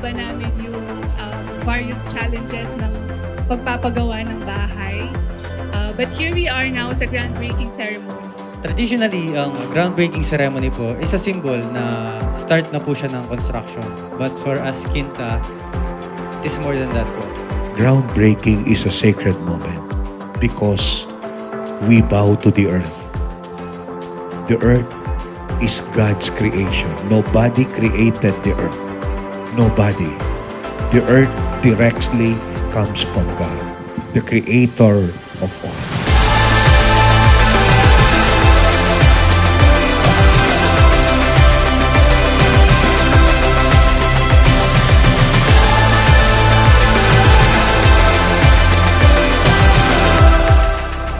pinag-uusapan namin yung various challenges ng pagpapagawa ng bahay. But here we are now sa groundbreaking ceremony. Traditionally, ang groundbreaking ceremony po is a symbol na start na po siya ng construction. But for us, Quinta, it is more than that po. Groundbreaking is a sacred moment because we bow to the earth. The earth is God's creation. Nobody created the earth. Nobody. The earth directly comes from God, the creator of all.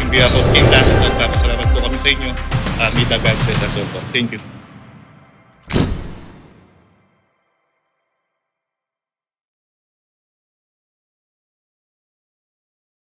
In behalf of Quinta, nagpapasalamat po kami sa inyo. May God bless us all po. Thank you.